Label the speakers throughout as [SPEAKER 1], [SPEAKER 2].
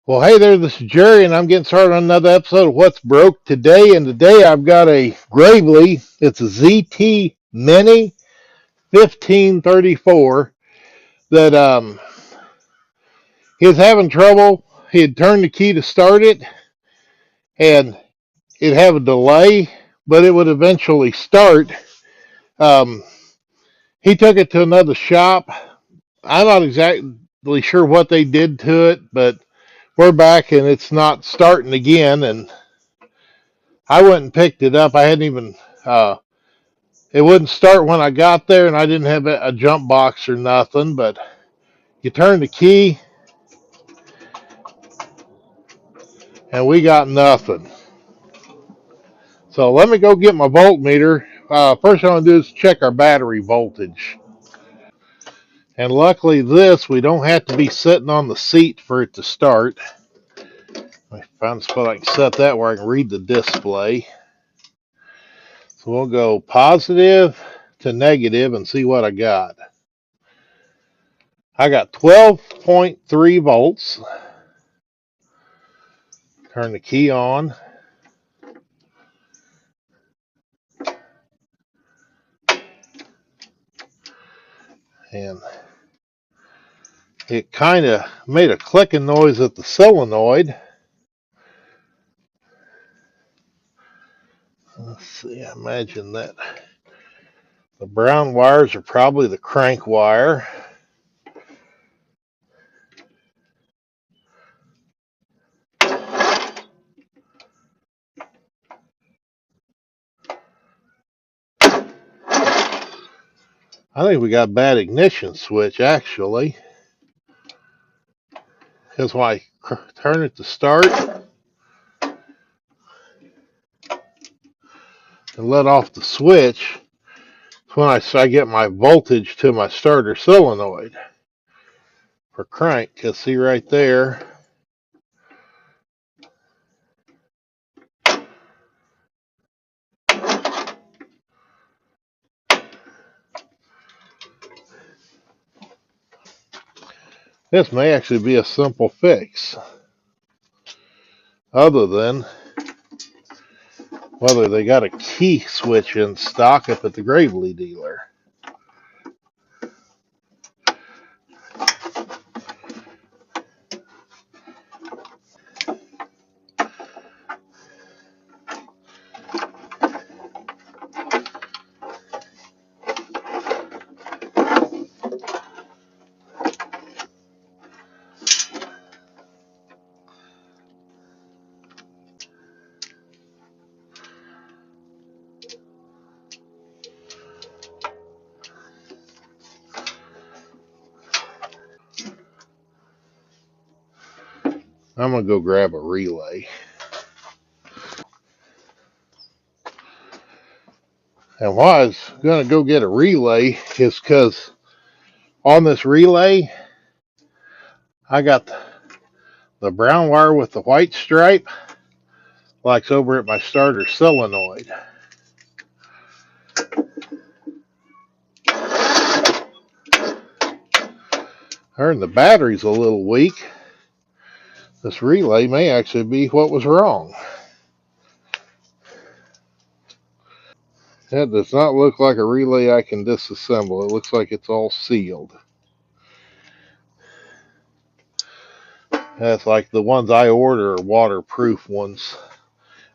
[SPEAKER 1] Well, hey there, this is Jerry, and I'm getting started on another episode of What's Broke today. And today I've got a Gravely. It's a ZT Mini 1534 that he was having trouble. He had turned the key to start it, and it'd have a delay, but it would eventually start. Um, he took it to another shop. I'm not exactly sure what they did to it, but we're back and it's not starting again. And I went and picked it up. I hadn't even, it wouldn't start when I got there, and I didn't have a jump box or nothing. But you turn the key, and we got nothing. So let me go get my voltmeter. First thing I'm going to do is check our battery voltage. And luckily this, we don't have to be sitting on the seat for it to start. I found a spot I can set that where I can read the display. So we'll go positive to negative and see what I got. I got 12.3 volts. Turn the key on. And it kind of made a clicking noise at the solenoid. Let's see, I imagine that the brown wires are probably the crank wire. I think we got a bad ignition switch actually. Because when I turn it to start and let off the switch, it's when I get my voltage to my starter solenoid for crank. Because see right there, this may actually be a simple fix, other than whether they got a key switch in stock up at the Gravely dealer. I'm going to go grab a relay. And why I was going to go get a relay is because on this relay, I got the brown wire with the white stripe, like over at my starter solenoid. I heard the battery's a little weak. This relay may actually be what was wrong. That does not look like a relay I can disassemble. It looks like it's all sealed. That's like the ones I order are waterproof ones,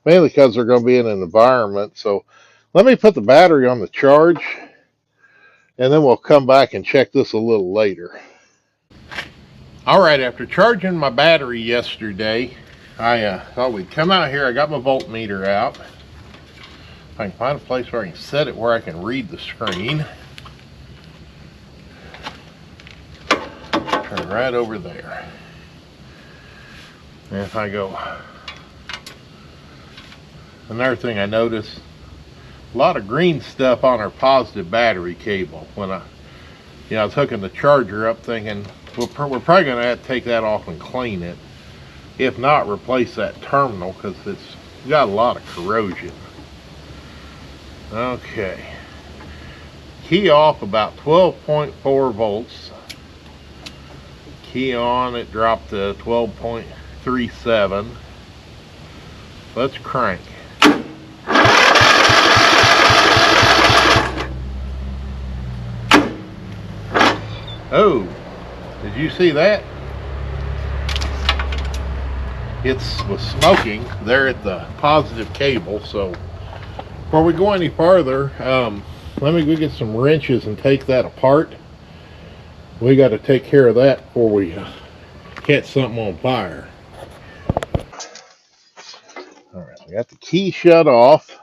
[SPEAKER 1] mainly because they're going to be in an environment. So let me put the battery on the charge, and then we'll come back and check this a little later. All right, after charging my battery yesterday, I thought we'd come out here. I got my voltmeter out. If I can find a place where I can set it where I can read the screen. Turn right over there. And if I go, another thing I noticed, a lot of green stuff on our positive battery cable. When I was hooking the charger up thinking, we're probably going to have to take that off and clean it. If not, replace that terminal because it's got a lot of corrosion. Okay. Key off about 12.4 volts. Key on, it dropped to 12 point, 0.37. Let's crank. Oh, did you see that? It was smoking there at the positive cable. So before we go any farther, let me go get some wrenches and take that apart. We got to take care of that before we catch something on fire. All right, I got the key shut off.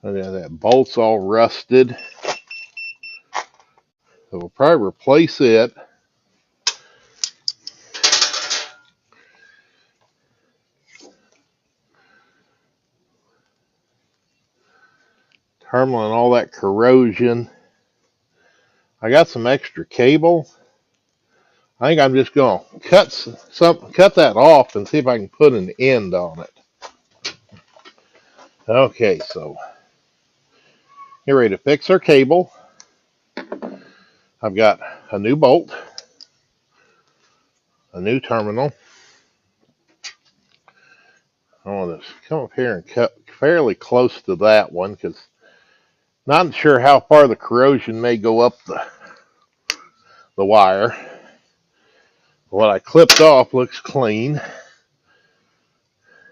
[SPEAKER 1] Oh, yeah, that bolt's all rusted. So we'll probably replace it. Terminal and all that corrosion. I got some extra cable. I think I'm just gonna cut that off and see if I can put an end on it. Okay, so get ready to fix our cable. I've got a new bolt, a new terminal. I want to come up here and cut fairly close to that one because not sure how far the corrosion may go up the wire. What I clipped off looks clean.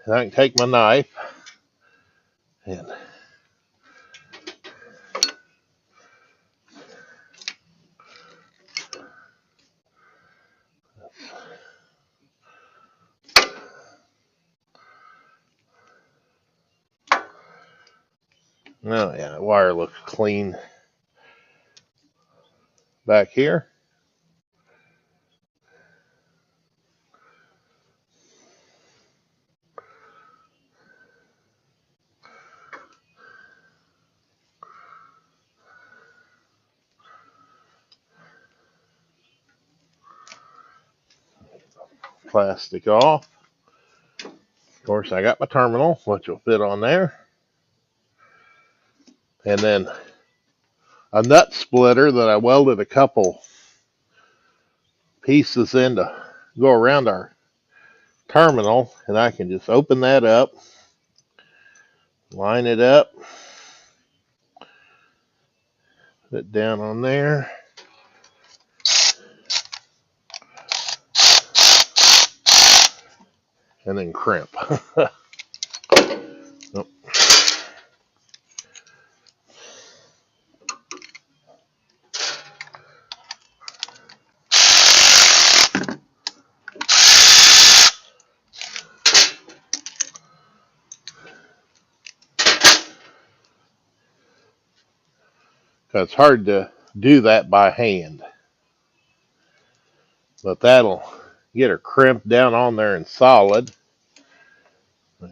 [SPEAKER 1] And I can take my knife and oh yeah, the wire looks clean back here. Plastic off. Of course, I got my terminal, which will fit on there. And then a nut splitter that I welded a couple pieces in to go around our terminal. And I can just open that up, line it up, put it down on there. And then crimp. Nope. It's hard to do that by hand. But that'll get her crimped down on there and solid.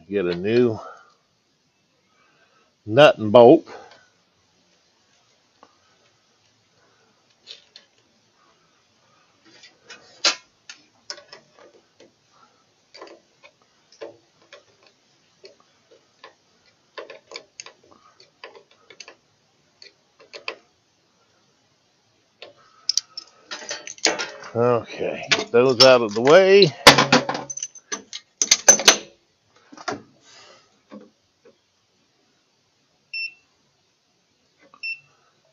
[SPEAKER 1] Get a new nut and bolt. Okay, get those out of the way.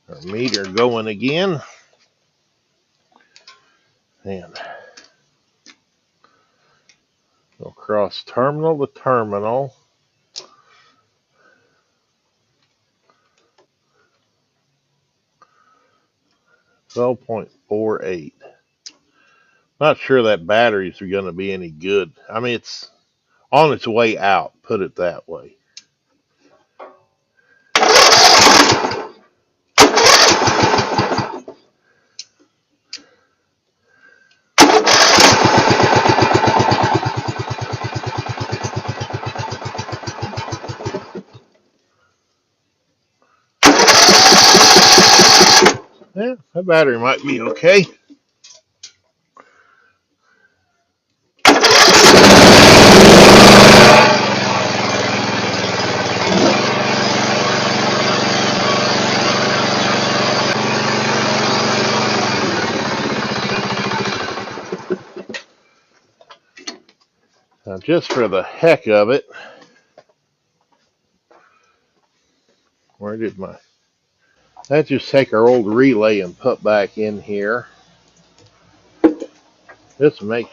[SPEAKER 1] Our meter going again. And go across terminal to terminal. 12.48. Not sure that batteries are going to be any good. I mean, it's on its way out, put it that way. Yeah, that battery might be okay. Now, just for the heck of it, where did my... Let's just take our old relay and put back in here. This makes...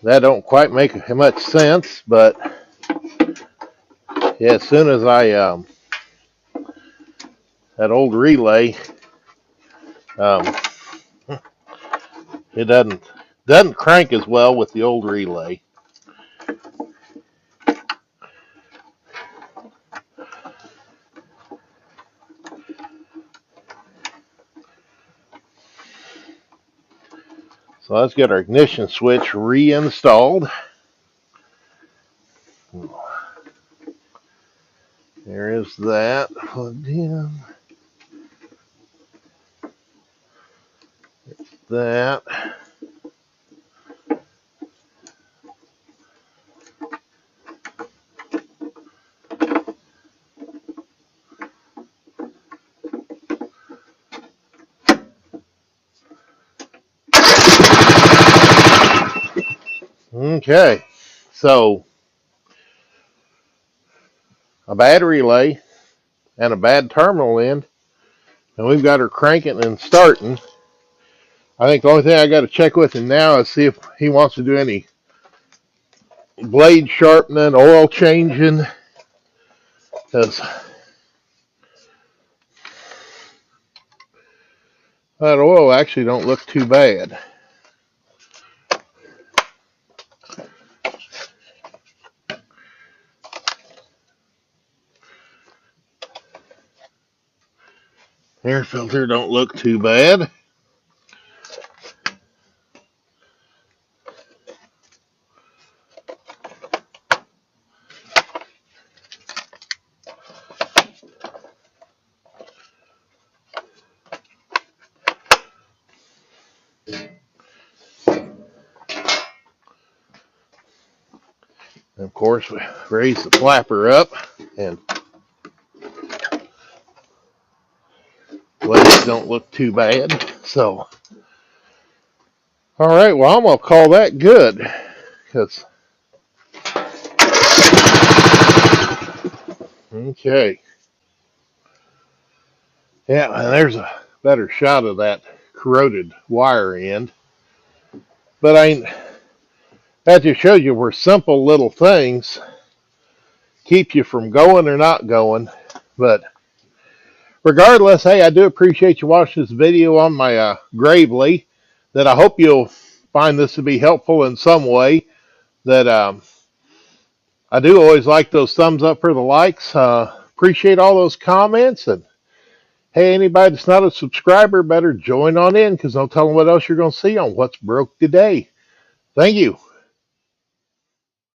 [SPEAKER 1] That don't quite make much sense, but yeah, as soon as I that old relay, it doesn't crank as well with the old relay. So let's get our ignition switch reinstalled. There is that plugged in. That. Okay, so a bad relay and a bad terminal end, and we've got her cranking and starting. I think the only thing I got to check with him now is see if he wants to do any blade sharpening, oil changing, because that oil actually don't look too bad. Air filter don't look too bad. And of course, we raise the flapper up, and blades don't look too bad. So, all right, well, I'm gonna call that good, because okay, yeah, and there's a better shot of that corroded wire end. But that just shows you where simple little things keep you from going or not going. But regardless, hey, I do appreciate you watching this video on my Gravely. That I hope you'll find this to be helpful in some way. That I do always like those thumbs up for the likes. Appreciate all those comments. And hey, anybody that's not a subscriber better join on in, because no telling what else you're going to see on What's Broke Today. Thank you.